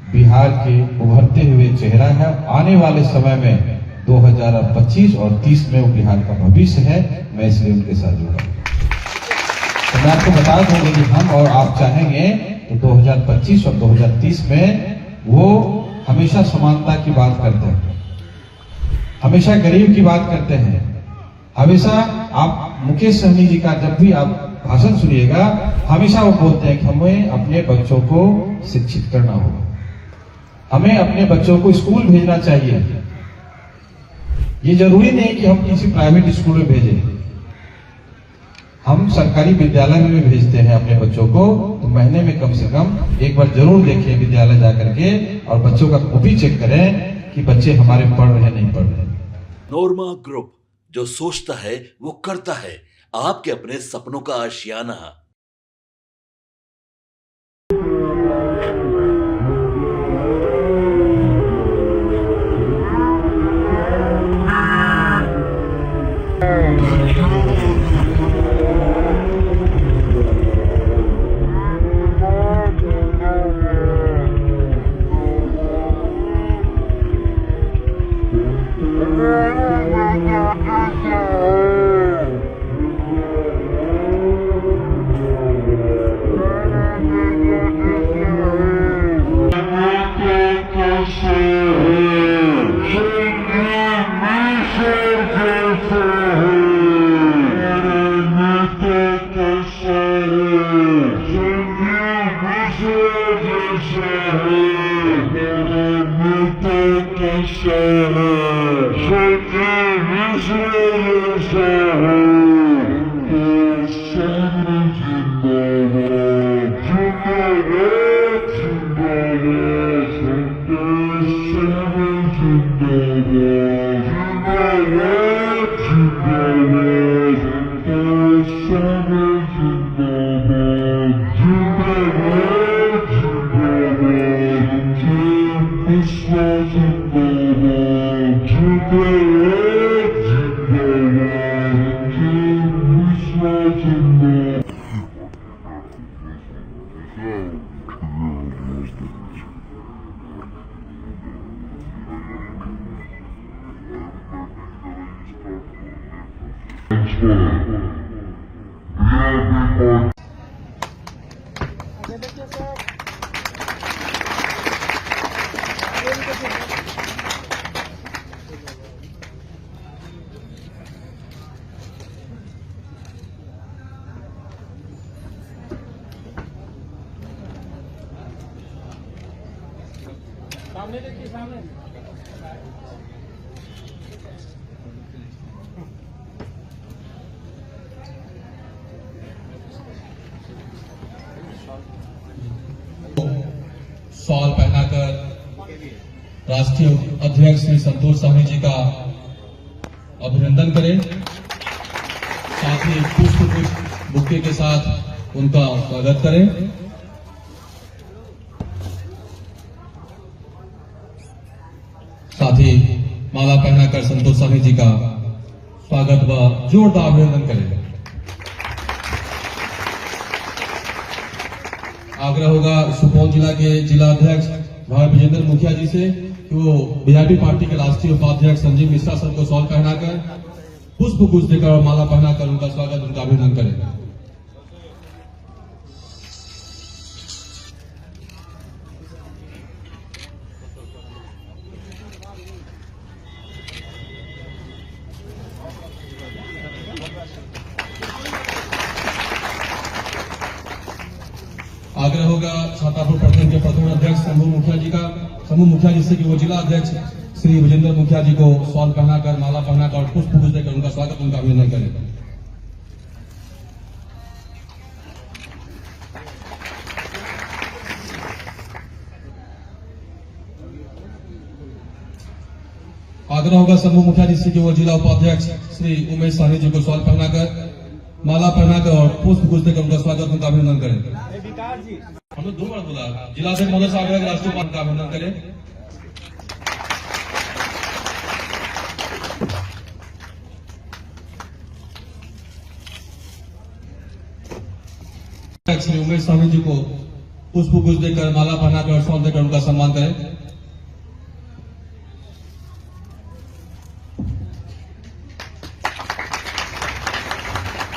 बिहार के उभरते हुए चेहरा है। आने वाले समय में 2025 और 30 में वो बिहार का भविष्य है। मैं इसलिए उनके साथ जुड़ा। तो मैं आपको बता दूंगा कि हम और आप चाहेंगे तो 2025 और 2030 में वो हमेशा समानता की बात करते हैं, हमेशा गरीब की बात करते हैं। हमेशा आप मुकेश सहनी जी का जब भी आप भाषण सुनिएगा, हमेशा वो बोलते हैं कि हमें अपने बच्चों को शिक्षित करना होगा, हमें अपने बच्चों को स्कूल भेजना चाहिए। ये जरूरी नहीं कि हम किसी प्राइवेट स्कूल में भेजें, हम सरकारी विद्यालय में भेजते हैं अपने बच्चों को। तो महीने में कम से कम एक बार जरूर देखें विद्यालय जाकर के, और बच्चों का कॉपी चेक करें कि बच्चे हमारे पढ़ रहे हैं नहीं पढ़ रहे। नोरमा ग्रुप, जो सोचता है वो करता है। आपके अपने सपनों का आशियाना। शॉल पहनाकर राष्ट्रीय अध्यक्ष श्री संतोष सहनी जी का अभिनंदन करें। साथ ही पुष्प बुके के साथ उनका स्वागत करें। साथ ही माला पहनाकर संतोष सहनी जी का स्वागत व जोरदार अभिनंदन करें। आग्रह होगा सुपौल जिला के जिला अध्यक्ष भाई विजेंद्र मुखिया जी से कि वो बीजेपी पार्टी के राष्ट्रीय उपाध्यक्ष संजीव मिश्रा सर को शॉल पहनाकर पुष्प गुच्छ देकर और माला पहनाकर उनका स्वागत, उनका अभिनंदन करें। आग्रह होगा छातापुर प्रखंड के प्रथम अध्यक्ष शंभू मुखिया जी से कि वो जिला अध्यक्ष श्री विजेंद्र मुखिया जी को शॉल पहनाकर, माला पहनाकर और पुष्प गुच्छ देकर उनका स्वागत, उनका अभिनंदन करें। आग्रह होगा शंभू मुखिया जी से कि वो जिला उपाध्यक्ष श्री उमेश सहनी जी को शॉल पहनाकर, माला पहनाकर और पुष्प गुच्छ देकर उनका स्वागत, उनका अभिनंदन करें। हमने 2 बार बोला, जिला अध्यक्ष महोदय से आग्रह राष्ट्रीय उपाध्यक्ष का अभिनंदन करें। श्री उमेश सहनी जी को पुष्प गुच्छ देकर, माला पहनाकर और शॉल देकर उनका सम्मान करें।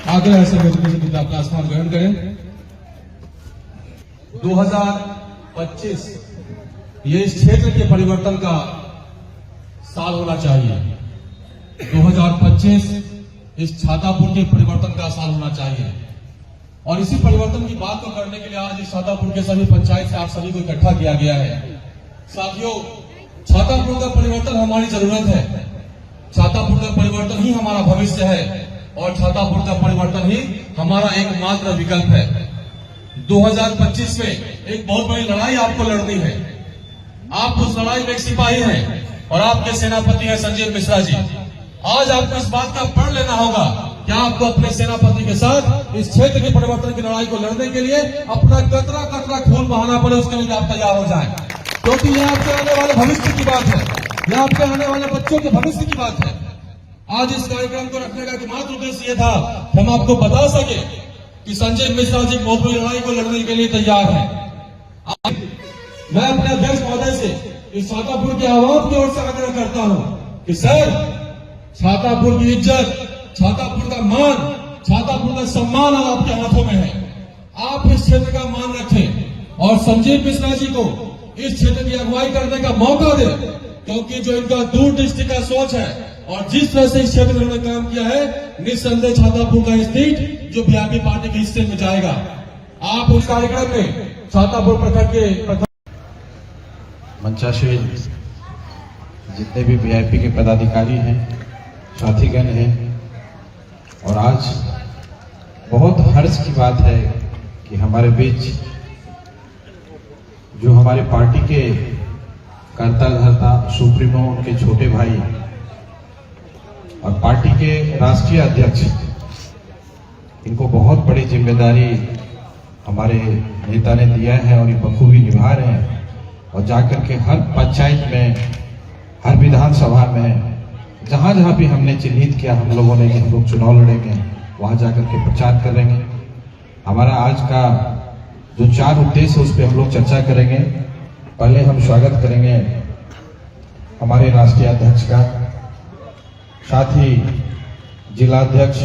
आग्रह है सभी कि अपना स्थान ग्रहण करें। 2025 ये इस क्षेत्र के परिवर्तन का साल होना चाहिए। 2025 इस छातापुर के परिवर्तन का साल होना चाहिए और इसी परिवर्तन की बात को करने के लिए आज इस छातापुर के सभी पंचायत से आप सभी को इकट्ठा किया गया है। साथियों, छातापुर का परिवर्तन हमारी जरूरत है। छातापुर का परिवर्तन ही हमारा भविष्य है और छातापुर का परिवर्तन ही हमारा एकमात्र विकल्प है। 2025 में एक बहुत बड़ी लड़ाई आपको लड़नी है। आप उस लड़ाई में एक सिपाही हैं और आपके सेनापति हैं संजीव मिश्रा जी। आज आपको इस बात का प्रण लेना होगा कि आपको अपने सेनापति के साथ इस क्षेत्र के परिवर्तन की लड़ाई को लड़ने के लिए अपना कतरा कतरा खून बहाना पड़े, उसके लिए आप तैयार हो जाएं, क्योंकि यह आपके आने वाले भविष्य की बात है, यह आपके आने वाले बच्चों के भविष्य की बात है। आज इस कार्यक्रम को रखने का एकमात्र उद्देश्य यह था कि हम आपको बता सके कि संजय मिश्रा जी बहुत बड़ी लड़ाई को लड़ने के लिए तैयार है। मैं अपने अध्यक्ष महोदय से इस छातापुर के आवाम की ओर से आग्रह करता हूं कि सर, छातापुर की इज्जत, छातापुर का मान, छातापुर का सम्मान अब आपके हाथों में है। आप इस क्षेत्र का मान रखें और संजीव मिश्रा जी को इस क्षेत्र की अगुवाई करने का मौका दें, क्योंकि जो इनका दूरदृष्टि का सोच है और जिस तरह से इस क्षेत्र में उन्होंने काम किया है, निस्संदेह छातापुर का सीट जो बीजेपी पार्टी के हिस्से में जाएगा। आप उस कार्यक्रम में छातापुर प्रखंड के मंचासीन जितने भी वीआईपी के पदाधिकारी हैं, साथीगण हैं, और आज बहुत हर्ष की बात है कि हमारे बीच जो हमारे पार्टी के कर्ता धर्ता सुप्रीमो, उनके छोटे भाई और पार्टी के राष्ट्रीय अध्यक्ष, इनको बहुत बड़ी जिम्मेदारी हमारे नेता ने दिया है और ये बखूबी निभा रहे हैं और जाकर के हर पंचायत में, हर विधानसभा में, जहां जहां भी हमने चिन्हित किया हम लोगों ने कि हम लोग चुनाव लड़ेंगे, वहां जाकर के प्रचार करेंगे। हमारा आज का जो 4 उद्देश्य है उस पर हम लोग चर्चा करेंगे। पहले हम स्वागत करेंगे हमारे राष्ट्रीय अध्यक्ष का, साथ ही जिला अध्यक्ष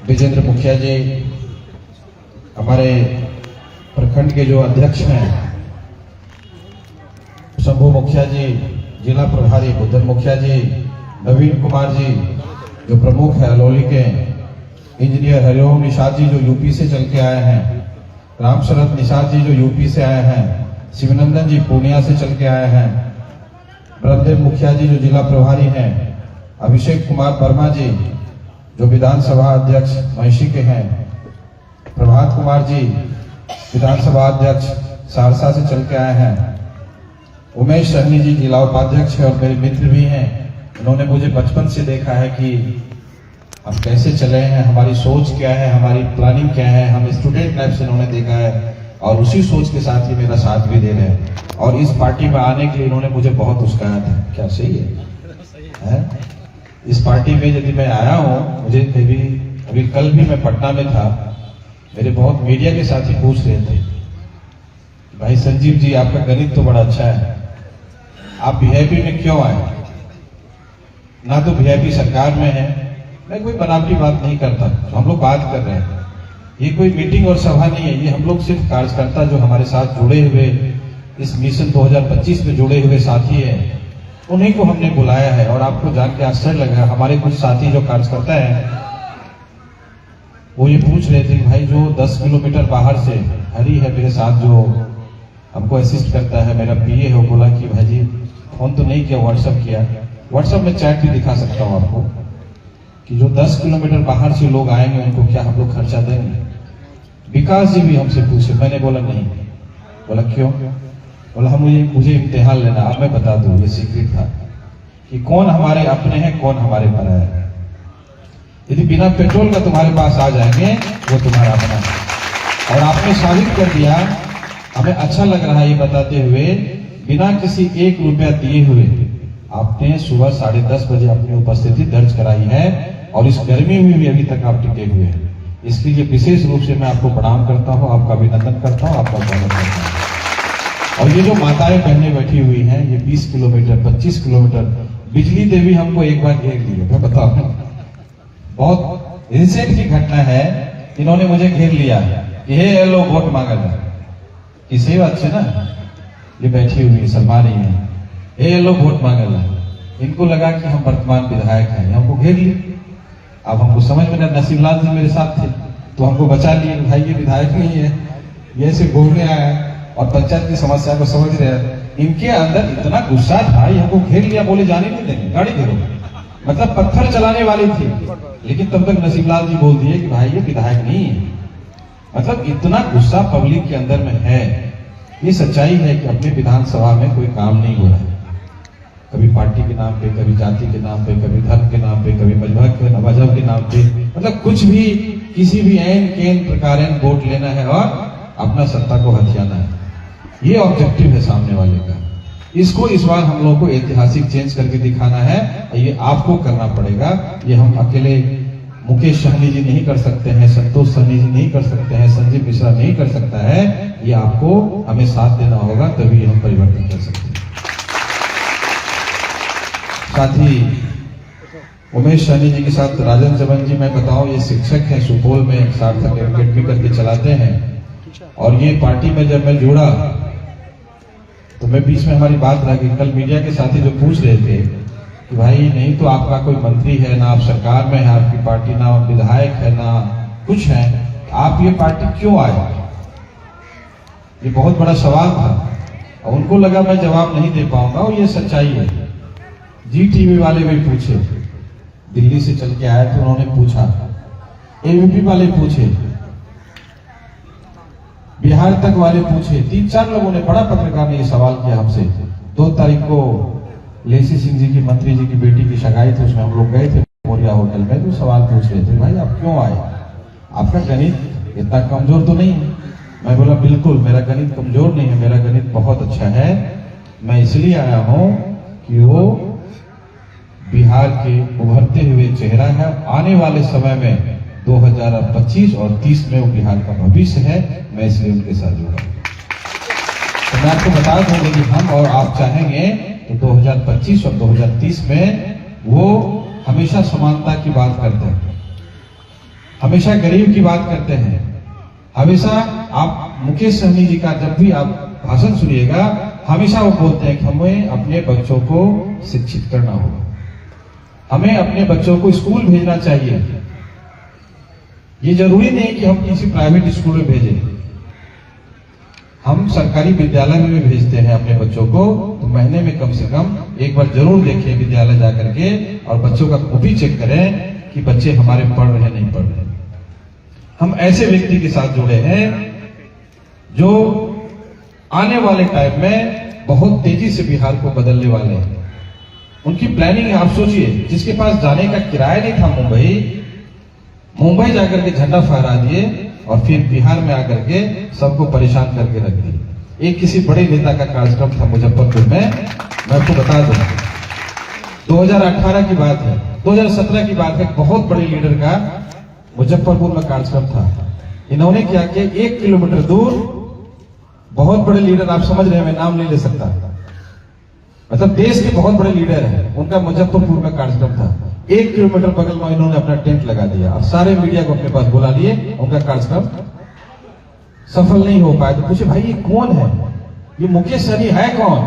विजेंद्र मुखिया जी, हमारे प्रखंड के जो अध्यक्ष हैं शंभू मुखिया जी, जिला प्रभारी बुद्धन मुखिया जी, नवीन कुमार जी जो प्रमुख है अलोली के, इंजीनियर हरिओम निषाद जी जो यूपी से चल के आए हैं, राम शरद निषाद जी जो यूपी से आए हैं, शिवनंदन जी पूर्णिया से चल के आए हैं, ब्रह्मदेव मुखिया जी जो जिला प्रभारी हैं, अभिषेक कुमार वर्मा जी जो विधानसभा अध्यक्ष महिषी के हैं, प्रभात कुमार जी विधानसभा अध्यक्ष सहरसा से चल के आए हैं, उमेश सहनी जी जिला उपाध्यक्ष है और मेरे मित्र भी हैं। उन्होंने मुझे बचपन से देखा है कि हम कैसे चले हैं, हमारी सोच क्या है, हमारी प्लानिंग क्या है, हम स्टूडेंट लाइफ से इन्होंने देखा है और उसी सोच के साथ ही मेरा साथ भी दे रहे हैं और इस पार्टी में आने के लिए इन्होंने मुझे बहुत उस्काया था। क्या सही है? इस पार्टी में यदि मैं आया हूँ, मुझे अभी कल भी मैं पटना में था, मेरे बहुत मीडिया के साथी पूछ रहे थे, भाई संजीव जी आपका गणित तो बड़ा अच्छा है, आप वीआईपी में क्यों आए? ना तो वीआईपी सरकार में है, मैं कोई बनावटी बात नहीं करता, तो हम लोग बात कर रहे हैं, ये कोई मीटिंग और सभा नहीं है, ये हम लोग सिर्फ कार्यकर्ता जो हमारे साथ जुड़े हुए इस मिशन 2025 में जुड़े हुए साथी हैं, उन्हीं को हमने बुलाया है। और आपको जान के आश्चर्य लगा, हमारे कुछ साथी जो कार्यकर्ता हैं वो ये पूछ रहे थे भाई जो 10 किलोमीटर बाहर से हरी है मेरे साथ जो हमको असिस्ट करता है, मेरा पीए है, वो बोला कि भाई जी फोन तो नहीं किया, व्हाट्सएप किया, व्हाट्सएप में चैट भी दिखा सकता हूँ आपको कि जो 10 किलोमीटर बाहर से लोग आएंगे उनको क्या हम लोग खर्चा देंगे? विकास जी भी हमसे पूछे, मैंने बोला नहीं। बोला क्यों? बोला हम मुझे इम्तिहान लेना। अब मैं बता दूं, ये सीक्रेट था कि कौन हमारे अपने हैं, कौन हमारे पराए हैं। यदि बिना पेट्रोल का तुम्हारे पास आ जाएंगे वो तुम्हारा अपना है। और आपने साबित कर दिया, हमें अच्छा लग रहा है ये बताते हुए, बिना किसी 1 रुपया दिए हुए आपने सुबह 10:30 बजे अपनी उपस्थिति दर्ज कराई है और इस गर्मी में भी अभी तक आप टिके हुए हैं। इसके लिए विशेष रूप से मैं आपको प्रणाम करता हूं, आपका अभिनंदन करता हूं, आपका स्वागत करता हूं। और ये जो माताएं बहनें बैठी हुई हैं, ये 20 किलोमीटर 25 किलोमीटर, बिजली देवी हमको एक बार घेर ली है, मैं बताऊं, बहुत रिसेंट की घटना है। इन्होंने मुझे घेर लिया कि हे लोग वोट मांगा जाए, इसी बात से ना ये बैठी हुई शर्मा रही है, हे लोग वोट मांगा जाए। इनको लगा कि हम वर्तमान विधायक हैं, हमको घेर लिए। अब हमको समझ में नहीं, नसीबलाल जी मेरे साथ थे तो हमको बचा लिए, भाई ये विधायक नहीं है, ये ऐसे घूमने आया और पंचायत की समस्या को समझ रहे हैं। इनके अंदर इतना गुस्सा था, ये हमको घेर लिया, बोले जाने नहीं देंगे, गाड़ी घेरो, मतलब पत्थर चलाने वाली थी। लेकिन तब तक नसीबलाल जी बोल दिए कि भाई ये विधायक नहीं है। मतलब इतना गुस्सा पब्लिक के अंदर में है। ये सच्चाई है कि अपने विधानसभा में कोई काम नहीं हो रहा है, कभी पार्टी के नाम पे, कभी जाति के नाम पे, कभी धर्म के नाम पे, कभी मजहब के नाम पे, मतलब कुछ भी किसी भी ऐन केन प्रकार वोट लेना है और अपना सत्ता को हथियाना है। ये ऑब्जेक्टिव है सामने वाले का। इसको इस बार हम लोगों को ऐतिहासिक चेंज करके दिखाना है। ये आपको करना पड़ेगा। ये हम अकेले मुकेश सहनी जी नहीं कर सकते हैं, संतोष सहनी जी नहीं कर सकते हैं, संजीव मिश्रा नहीं कर सकता है। ये आपको हमें साथ देना होगा, तभी हम परिवर्तन कर सकते हैं। साथ ही उमेश सहनी जी के साथ राजन जबन जी, मैं बताऊं, ये शिक्षक हैं, सुपौल में सार्थक एकेडमी करके चलाते हैं। और ये पार्टी में जब मैं जुड़ा तो मैं बीच में हमारी बात रह गई। कल मीडिया के साथी जो पूछ रहे थे कि भाई नहीं तो आपका कोई मंत्री है ना, आप सरकार में है, आपकी पार्टी ना विधायक है ना कुछ है, आप ये पार्टी क्यों आए? ये बहुत बड़ा सवाल था और उनको लगा मैं जवाब नहीं दे पाऊंगा, और ये सच्चाई है। जी टीवी वाले भी पूछे, दिल्ली से चल के आए थे, उन्होंने पूछा, एबीपी वाले पूछे, बिहार तक वाले पूछे, 3-4 लोगों ने, बड़ा पत्रकार ने ये सवाल किया हमसे। 2 तारीख को लेसी सिंह जी की, मंत्री जी की बेटी की सगाई थी, उसमें हम लोग गए थे मोरिया होटल में, तो सवाल पूछ रहे थे, भाई आप क्यों आए, आपका गणित इतना कमजोर तो नहीं है? मैं बोला बिल्कुल, मेरा गणित कमजोर नहीं है, मेरा गणित बहुत अच्छा है। मैं इसलिए आया हूं कि वो बिहार के उभरते हुए चेहरा है। आने वाले समय में 2025 और 30 में वो बिहार का भविष्य है, मैं इसलिए उनके साथ जुड़ा। तो मैं आपको बता दूं कि हम और आप चाहेंगे तो 2025 और 2030 में वो हमेशा समानता की बात करते हैं, हमेशा गरीब की बात करते हैं। हमेशा आप मुकेश सहनी जी का जब भी आप भाषण सुनिएगा, हमेशा वो बोलते हैं कि हमें अपने बच्चों को शिक्षित करना होगा, हमें अपने बच्चों को स्कूल भेजना चाहिए। ये जरूरी नहीं कि हम किसी प्राइवेट स्कूल में भेजें, हम सरकारी विद्यालय में भी भेजते हैं अपने बच्चों को। तो महीने में कम से कम एक बार जरूर देखें विद्यालय जाकर के, और बच्चों का कॉपी चेक करें कि बच्चे हमारे पढ़ रहे नहीं पढ़ रहे। हम ऐसे व्यक्ति के साथ जुड़े हैं जो आने वाले टाइम में बहुत तेजी से बिहार को बदलने वाले हैं। उनकी प्लानिंग है, आप सोचिए, जिसके पास जाने का किराया नहीं था मुंबई जाकर के झंडा फहरा दिए और फिर बिहार में आकर के सबको परेशान करके रख दिए। एक किसी बड़े नेता का कार्यक्रम था मुजफ्फरपुर में, मैं आपको बता दूं, 2018 की बात है, 2017 की बात है, बहुत बड़े लीडर का मुजफ्फरपुर में कार्यक्रम था। इन्होंने क्या किया, 1 किलोमीटर दूर बहुत बड़े लीडर, आप समझ रहे हैं, मैं नाम नहीं ले सकता, मतलब देश के बहुत बड़े लीडर हैं, उनका मुजफ्फरपुर में कार्यक्रम था। 1 किलोमीटर बगल में इन्होंने अपना टेंट लगा दिया और सारे मीडिया को अपने पास बुला लिए। उनका कार्यक्रम सफल नहीं हो पाया। तो पूछे भाई ये कौन है, ये मुकेश सहनी है कौन?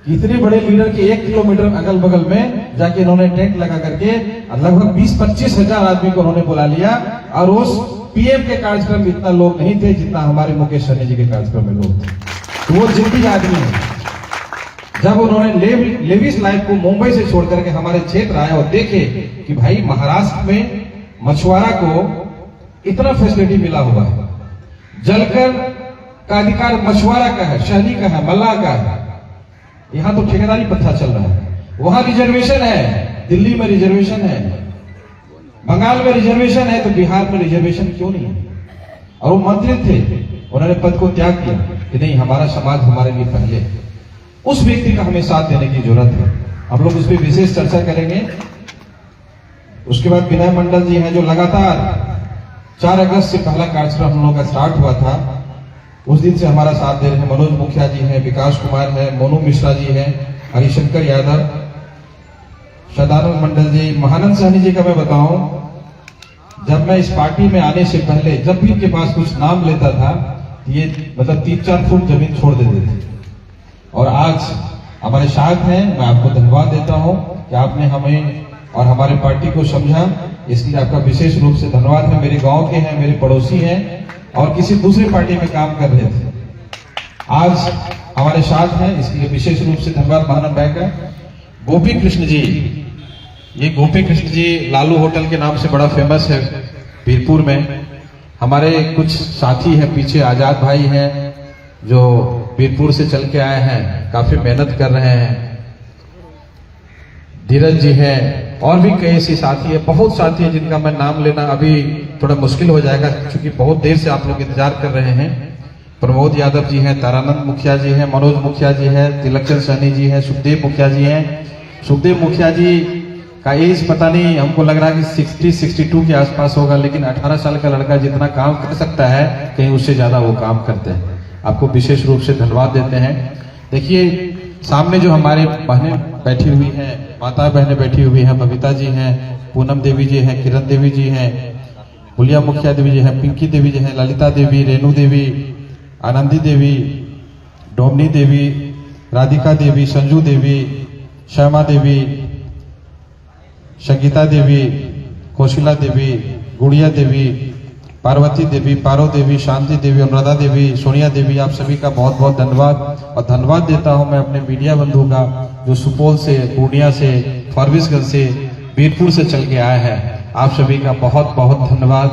इतने बड़े लीडर के 1 किलोमीटर अगल बगल में जाके इन्होंने टेंट लगा करके लगभग 20-25 हजार आदमी को उन्होंने बुला लिया। और उस पीएम के कार्यक्रम में इतना लोग नहीं थे जितना हमारे मुकेश सहनी जी के कार्यक्रम में लोग थे। तो वो जिद्दी आदमी है। जब उन्होंने लेविस लाइफ को मुंबई से छोड़ करके हमारे क्षेत्र आए और देखे कि भाई महाराष्ट्र में मछुआरा को इतना फैसिलिटी मिला हुआ है, जलकर का अधिकार मछुआरा का है, शहरी का है, मल्लाह का है, यहाँ तो ठेकेदारी प्रथा चल रहा है। वहां रिजर्वेशन है, दिल्ली में रिजर्वेशन है, बंगाल में रिजर्वेशन है, तो बिहार में रिजर्वेशन क्यों नहीं है? और वो मंत्री थे, उन्होंने पद को त्याग किया कि नहीं, हमारा समाज हमारे लिए पहले। उस व्यक्ति का हमें साथ देने की जरूरत है। हम लोग उस पर विशेष चर्चा करेंगे। उसके बाद विनय मंडल जी हैं जो लगातार 4 अगस्त से पहला कार्यक्रम हम लोग का स्टार्ट हुआ था। उस दिन से हमारा साथ दे रहे हैं मनोज मुखिया जी हैं, विकास कुमार है, मोनू मिश्रा जी हैं, हरिशंकर यादव, सदानंद मंडल जी, महानंद सहनी जी का मैं बताऊं, जब मैं इस पार्टी में आने से पहले जब भी इनके पास कुछ नाम लेता था, ये मतलब 3-4 फुट जमीन छोड़ देते थे। और आज हमारे साथ हैं, मैं आपको धन्यवाद देता हूं कि आपने हमें और हमारे पार्टी को समझा, इसलिए आपका विशेष रूप से धन्यवाद है। मेरे गांव के हैं, मेरे पड़ोसी हैं और किसी दूसरी पार्टी में काम कर रहे थे, आज हमारे साथ हैं, इसलिए विशेष रूप से धन्यवाद महानंद भाई का। गोपी कृष्ण जी, ये गोपी कृष्ण जी लालू होटल के नाम से बड़ा फेमस है वीरपुर में। हमारे कुछ साथी हैं पीछे, आजाद भाई हैं जो वीरपुर से चल के आए हैं, काफी मेहनत कर रहे हैं, धीरज जी हैं और भी कई ऐसे साथी है, बहुत साथी है जिनका मैं नाम लेना अभी थोड़ा मुश्किल हो जाएगा क्योंकि बहुत देर से आप लोग इंतजार कर रहे हैं। प्रमोद यादव जी हैं, तारानंद मुखिया जी हैं, मनोज मुखिया जी हैं, तिलकचंद सैनी जी हैं, सुखदेव मुखिया जी हैं। सुखदेव मुखिया जी का एज पता नहीं, हमको लग रहा है कि 60-62 के आसपास होगा, लेकिन 18 साल का लड़का जितना काम कर सकता है कहीं उससे ज्यादा वो काम करते हैं। आपको विशेष रूप से धन्यवाद देते हैं। देखिए सामने जो हमारे बहनें बैठी हुई हैं, माता बहनें बैठी हुई हैं, बबीता जी हैं, पूनम देवी जी हैं, किरण देवी जी हैं, हुलिया मुखिया देवी जी हैं, पिंकी देवी जी हैं, ललिता देवी, रेणु देवी, आनंदी देवी, डोमनी देवी, राधिका देवी, संजू देवी, श्यामा देवी, संगीता देवी, कौशिला देवी, गुड़िया देवी, पार्वती देवी, पारो देवी, शांति देवी, अनुराधा देवी, सोनिया देवी, आप सभी का बहुत बहुत धन्यवाद। और धन्यवाद देता हूं मैं अपने मीडिया बंधु का जो सुपौल से, पूर्णिया से, फारबिसगंज से, वीरपुर से चल के आए हैं। आप सभी का बहुत बहुत धन्यवाद।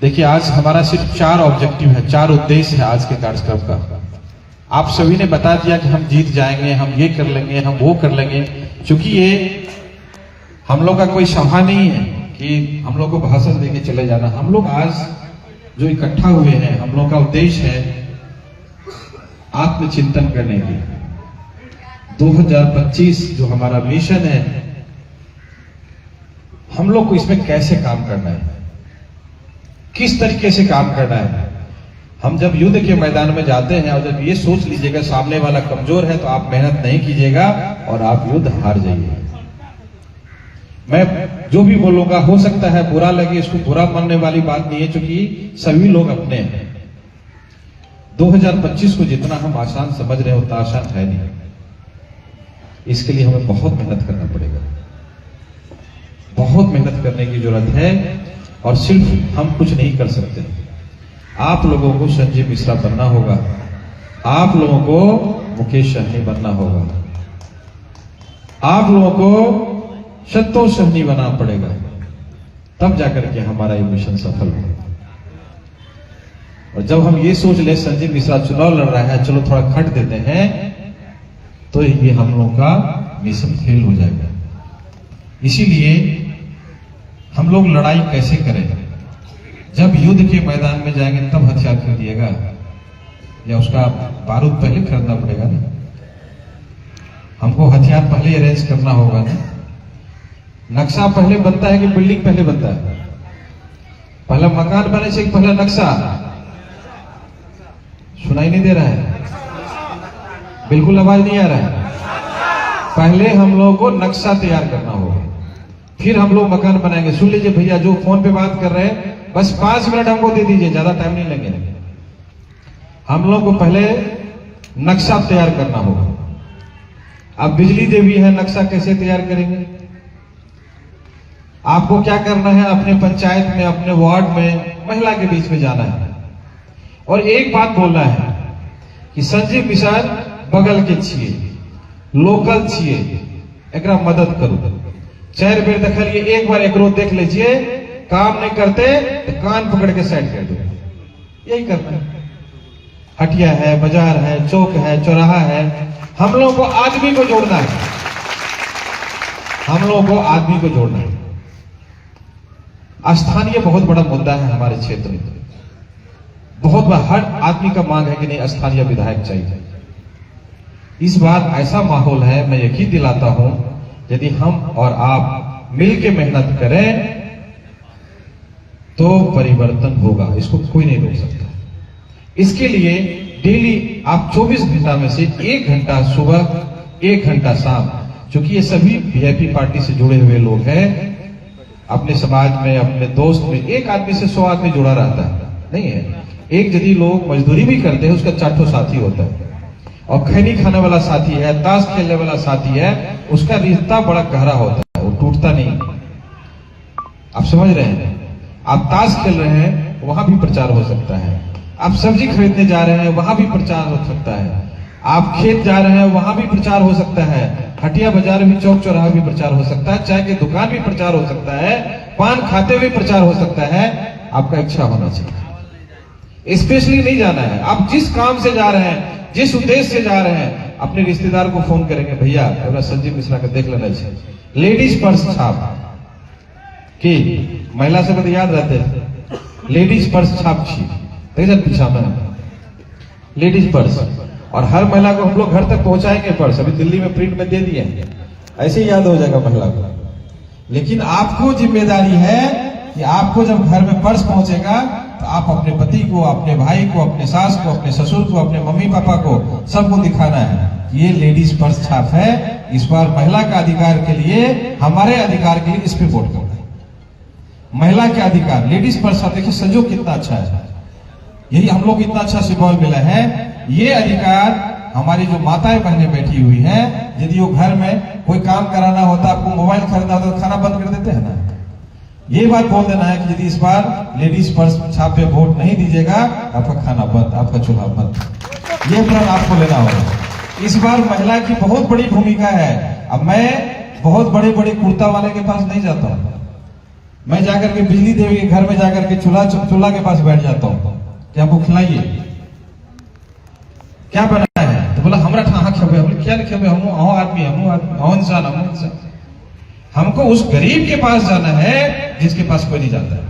देखिए आज हमारा सिर्फ 4 ऑब्जेक्टिव है, 4 उद्देश्य है आज के कार्यक्रम का। आप सभी ने बता दिया कि हम जीत जाएंगे, हम ये कर लेंगे, हम वो कर लेंगे, क्योंकि ये हम लोग का कोई सभा नहीं है कि हम लोग को भाषण देके चले जाना। हम लोग आज जो इकट्ठा हुए हैं, हम लोग का उद्देश्य है आत्मचिंतन करने की। 2025 जो हमारा मिशन है, हम लोग को इसमें कैसे काम करना है, किस तरीके से काम करना है। हम जब युद्ध के मैदान में जाते हैं और जब ये सोच लीजिएगा सामने वाला कमजोर है तो आप मेहनत नहीं कीजिएगा और आप युद्ध हार जाइए। मैं जो भी बोलूंगा हो सकता है बुरा लगे, इसको बुरा मानने वाली बात नहीं है, क्योंकि सभी लोग अपने हैं। 2025 को जितना हम आसान समझ रहे हैं उतना आसान है नहीं। इसके लिए हमें बहुत मेहनत करना पड़ेगा, बहुत मेहनत करने की जरूरत है। और सिर्फ हम कुछ नहीं कर सकते, आप लोगों को संजय मिश्रा बनना होगा, आप लोगों को मुकेश सहनी बनना होगा, आप लोगों को संतोष सहनी बनना पड़ेगा, तब जाकर के हमारा ये मिशन सफल हो। और जब हम ये सोच ले संजय मिश्रा चुनाव लड़ रहा है, चलो थोड़ा खट देते हैं, तो ये हम लोगों का मिशन फेल हो जाएगा। इसीलिए हम लोग लड़ाई कैसे करें? जब युद्ध के मैदान में जाएंगे तब हथियार खरीदिएगा, या उसका बारूद पहले खरीदना पड़ेगा ना? हमको हथियार पहले अरेंज करना होगा ना। नक्शा पहले बनता है कि बिल्डिंग पहले बनता है? पहला मकान बने से पहला नक्शा। सुनाई नहीं दे रहा है? बिल्कुल आवाज नहीं आ रहा है। पहले हम लोगों को नक्शा तैयार करना होगा, फिर हम लोग मकान बनाएंगे। सुन लीजिए भैया, जो फोन पे बात कर रहे हैं, बस 5 मिनट हमको दे दीजिए, ज्यादा टाइम नहीं लेंगे। हम लोग को पहले नक्शा तैयार करना होगा। अब बिजली देवी है, नक्शा कैसे तैयार करेंगे? आपको क्या करना है, अपने पंचायत में, अपने वार्ड में महिला के बीच में जाना है और एक बात बोलना है कि संजय मिश्रा बगल के छिए, लोकल छिए, एकरा मदद करो। 4 बेर देखलिए, एक बार एकरो देख लीजिए, काम नहीं करते तो कान पकड़ के साइड कर दो। यही करना है। हटिया है, बाजार है, चौक है, चौराहा है, हम लोगों को आदमी को जोड़ना है, हम लोगों को आदमी को जोड़ना है। स्थानीय बहुत बड़ा मुद्दा है हमारे क्षेत्र में, बहुत बड़ा। हर आदमी का मांग है कि नहीं स्थानीय विधायक चाहिए। इस बार ऐसा माहौल है, मैं यकीन दिलाता हूं, यदि हम और आप मिल के मेहनत करें तो परिवर्तन होगा, इसको कोई नहीं रोक सकता। इसके लिए डेली आप 24 घंटा में से 1 घंटा सुबह, 1 घंटा शाम, क्योंकि ये सभी वीआईपी पार्टी से जुड़े हुए लोग हैं, अपने समाज में, अपने दोस्त में एक आदमी से 100 आदमी जुड़ा रहता है, नहीं है। एक यदि लोग मजदूरी भी करते हैं, उसका 4 साथी होता है, और खैनी खाने वाला साथी है, ताश खेलने वाला साथी है, उसका रिश्ता बड़ा गहरा होता है, वो टूटता नहीं। आप समझ रहे हैं? आप ताश खेल रहे हैं, वहां भी प्रचार हो सकता है। आप सब्जी खरीदने जा रहे हैं, वहां भी प्रचार हो सकता है। आप खेत जा रहे हैं, वहां भी प्रचार हो सकता है। हटिया बाजार भी, चौक चौराहा भी प्रचार हो सकता है, चाय की दुकान भी प्रचार हो सकता है, पान खाते हुए प्रचार हो सकता है। आपका इच्छा होना चाहिए। स्पेशली नहीं जाना है, आप जिस काम से जा रहे हैं, जिस उद्देश्य से जा रहे हैं, अपने रिश्तेदार को फोन करेंगे, भैया थोड़ा संजीव मिश्रा का देख लेना चाहिए, लेडीज पर्स छाप की महिला से तो याद रहते थे, लेडीज पर्स छाप छी पीछा में लेडीज पर्स, और हर महिला को हम लोग घर तक पहुंचाएंगे पर्स। अभी दिल्ली में प्रिंट में दे दिए, ऐसे ही याद हो जाएगा महिला को। लेकिन आपको जिम्मेदारी है कि आपको जब घर में पर्स पहुंचेगा तो आप अपने पति को, अपने भाई को, अपने सास को, अपने ससुर को, अपने मम्मी पापा को, सबको दिखाना है कि ये लेडीज पर्स छाप है। इस बार महिला का अधिकार के लिए, हमारे अधिकार के लिए इस पे वोट करना है। महिला के अधिकार, लेडीज पर्स छाप, देखिए संजोग कितना अच्छा है, यही हम लोग इतना अच्छा सिंबल मिला है। ये अधिकार हमारी जो माताएं बहनें बैठी हुई हैं, यदि वो घर में कोई काम कराना होता, आपको मोबाइल खरीदना होता तो खाना बंद कर देते हैं ना। ये बात बोल देना है कि यदि इस बार लेडीज पर्स छाप पे वोट नहीं दीजिएगा, आपका खाना बंद, आपका चूल्हा बंद। ये प्रण आपको लेना होगा। इस बार महिला की बहुत बड़ी भूमिका है। अब मैं बहुत बड़े बड़े कुर्ता वाले के पास नहीं जाता हूं, मैं जाकर के बिजली देवी के घर में जाकर के चूल्हा के पास बैठ जाता हूं कि हमको खिलाइए, क्या बना है? तो बोला हमरा ठा खेबे, हम क्या खेबे, हम आदमी, हम इंसान। हमको उस गरीब के पास जाना है जिसके पास कोई नहीं जाता है।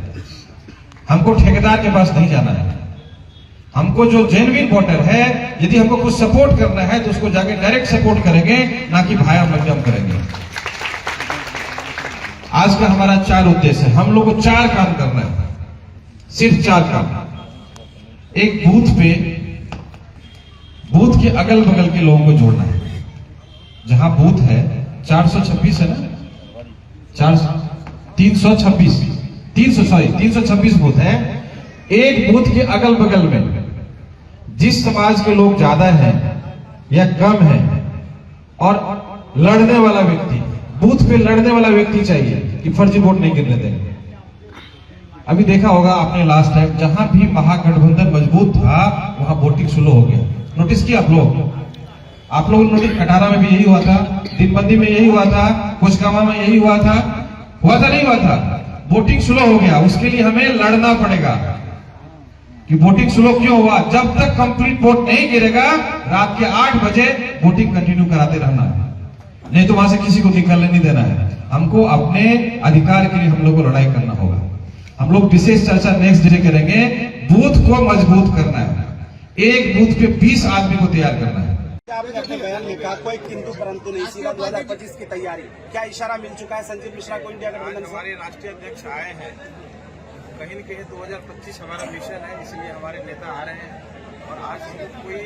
हमको ठेकेदार के पास नहीं जाना है। हमको जो जेन्युइन वोटर है, यदि हमको कुछ सपोर्ट करना है तो उसको जाके डायरेक्ट सपोर्ट करेंगे, ना कि भाया मध्यम करेंगे। आज का हमारा 4 उद्देश्य है, हम लोग को 4 काम करना है, सिर्फ 4 काम। एक, बूथ के अगल बगल के लोगों को जोड़ना है। जहां बूथ है 426 है ना, 326 बूथ है। एक बूथ के अगल बगल में जिस समाज के लोग ज्यादा हैं या कम हैं, और लड़ने वाला व्यक्ति, बूथ पे लड़ने वाला व्यक्ति चाहिए कि फर्जी वोट नहीं गिरने देंगे। अभी देखा होगा आपने लास्ट टाइम, जहां भी महागठबंधन मजबूत था वहां वोटिंग स्लो हो गया। नोटिस किया आप लोग नोटिस, कटारा में भी यही हुआ था, दिनबंदी में यही हुआ था, कुचकामा में यही हुआ था नहीं हुआ था? वोटिंग स्लो हो गया। उसके लिए हमें लड़ना पड़ेगा कि वोटिंग स्लो क्यों हुआ। जब तक कंप्लीट वोट नहीं गिरेगा, रात के 8 बजे वोटिंग कंटिन्यू कराते रहना है, नहीं तो वहां से किसी को निकलने नहीं देना है। हमको अपने अधिकार के लिए हम लोग को लड़ाई करना होगा। हम लोग विशेष चर्चा नेक्स्ट डे करेंगे। बूथ को मजबूत करना है, एक बूथ पे 20 आदमी को तैयार करना है। आपने अपने बयान में कहा कोई किंतु परंतु नहीं, सीधा 2025 की तैयारी, क्या इशारा मिल चुका है संजीव मिश्रा को इंडिया गठबंधन से? हमारे राष्ट्रीय अध्यक्ष आए हैं, कहीं न कहीं 2025 हमारा मिशन है, इसलिए हमारे नेता आ रहे हैं। और आज कोई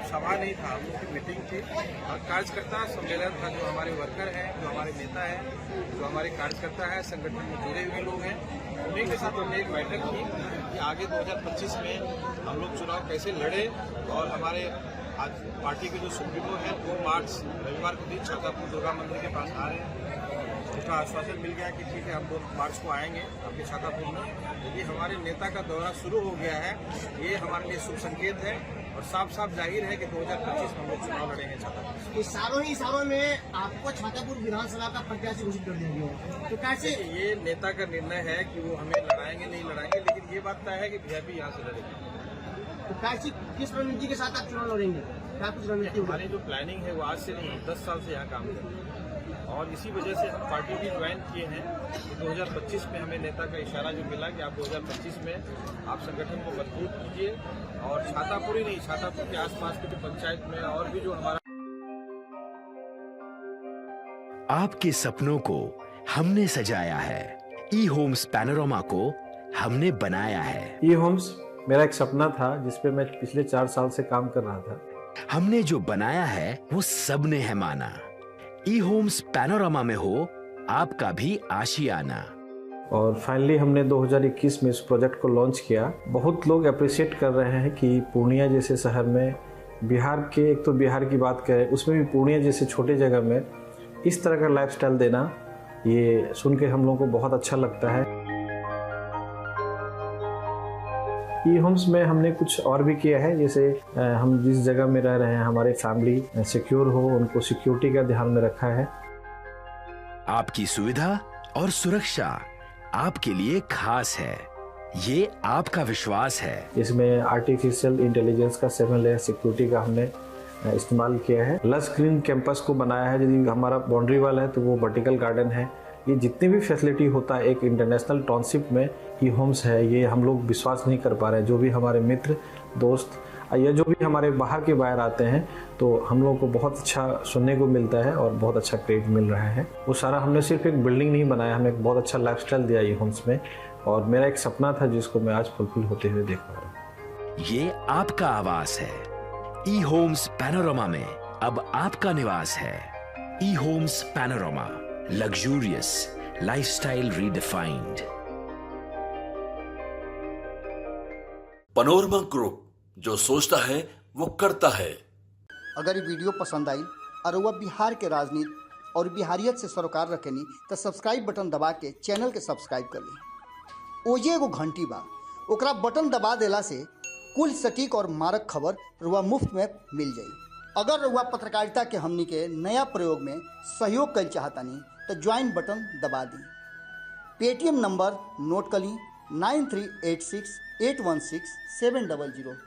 सभा नहीं था, हम लोग की मीटिंग थी और कार्यकर्ता सम्मेलन था। जो हमारे वर्कर हैं, जो हमारे नेता हैं, जो हमारे कार्यकर्ता है, संगठन में जुड़े हुए लोग हैं, उन्हीं के साथ हमने एक बैठक की कि आगे 2025 में हम लोग चुनाव कैसे लड़े। और हमारे आज पार्टी के जो सुप्रीमो हैं 2 मार्च रविवार के दिन छातापुर दुर्गा मंदिर के पास आ रहे हैं। उसका आश्वासन मिल गया कि ठीक है, हम 2 मार्च को आएंगे आपके छातापुर में। ये हमारे नेता का दौरा शुरू हो गया है, ये हमारे लिए शुभ संकेत है और साफ साफ जाहिर है कि 2025 में हम लोग चुनाव लड़ेंगे छातापुर। इशारों में आपको छातापुर विधानसभा का प्रत्याशी घोषित कर देंगे, तो कैसे? ये नेता का निर्णय है कि वो हमें लड़ाएंगे नहीं लड़ाएंगे, लेकिन ये बात तय है कि वीआईपी यहाँ से लड़ेंगे। तो कैसी, किस रणनीति के साथ आप चुनाव लड़ेंगे? क्या कुछ रणनीति? हमारी जो प्लानिंग है वो आज से नहीं, 10 साल से यहाँ काम कर रहे हैं और इसी वजह से हम पार्टी भी ज्वाइन किए हैं। 2025 में हमें नेता का इशारा जो मिला कि आप 2025 में आप संगठन को मजबूत कीजिए और छातापुर ही नहीं, छातापुर के आसपास की जो पंचायत में और भी जो हमारा। आपके सपनों को हमने सजाया है। ई होम्स पैनोरमा को हमने बनाया है। ई होम्स मेरा एक सपना था जिसपे मैं पिछले 4 साल से काम कर रहा था। हमने जो बनाया है वो सबने है माना। ई होम्स पैनोरामा में हो आपका भी आशियाना। और फाइनली हमने 2021 में इस प्रोजेक्ट को लॉन्च किया। बहुत लोग अप्रिशिएट कर रहे हैं कि पूर्णिया जैसे शहर में, बिहार के, एक तो बिहार की बात करें उसमें भी पूर्णिया जैसे छोटे जगह में इस तरह का लाइफस्टाइल देना, ये सुन के हम लोगों को बहुत अच्छा लगता है। ई होम्स में हमने कुछ और भी किया है, जैसे हम जिस जगह में रह रहे हैं हमारे फैमिली सिक्योर हो, उनको सिक्योरिटी का ध्यान में रखा है। आपकी सुविधा और सुरक्षा आपके लिए खास है, ये आपका विश्वास है। इसमें आर्टिफिशियल इंटेलिजेंस का 7 लेयर सिक्योरिटी का हमने इस्तेमाल किया है। लस ग्रीन कैंपस को बनाया है। यदि हमारा बाउंड्री वाल है तो वो वर्टिकल गार्डन है। ये जितनी भी फैसिलिटी होता है एक इंटरनेशनल टाउनशिप में ई होम्स है, ये हम लोग विश्वास नहीं कर पा रहे हैं। जो भी हमारे मित्र दोस्त या जो भी हमारे बाहर के बाहर आते हैं तो हम लोगों को बहुत अच्छा सुनने को मिलता है और बहुत अच्छा क्रेडिट मिल रहा है। वो सारा हमने सिर्फ एक बिल्डिंग नहीं बनाया, हमने एक बहुत अच्छा लाइफस्टाइल दिया ई होम्स में, और मेरा एक सपना था जिसको मैं आज फुलफिल होते हुए देख पा रहा हूँ। ये आपका आवास है। ई होम्स पैनोरामा में अब आपका निवास है। E Homes Panorama, luxurious lifestyle redefined. Panorama Group, जो सोचता है वो करता है। अगर ये वीडियो पसंद आई और वह बिहार के राजनीति और बिहारियत से सरोकार रखेनी तो सब्सक्राइब बटन दबा के चैनल के सब्सक्राइब कर ली। ओजे एगो घंटी बा, ओकरा बटन दबा देला से कुल सटीक और मारक खबर रुआ मुफ्त में मिल जाई। अगर रुआ पत्रकारिता के हमनी के नया प्रयोग में सहयोग कर चाहतानी तो ज्वाइन बटन दबा दी। पेटीएम नंबर नोट कर ली 9386816700।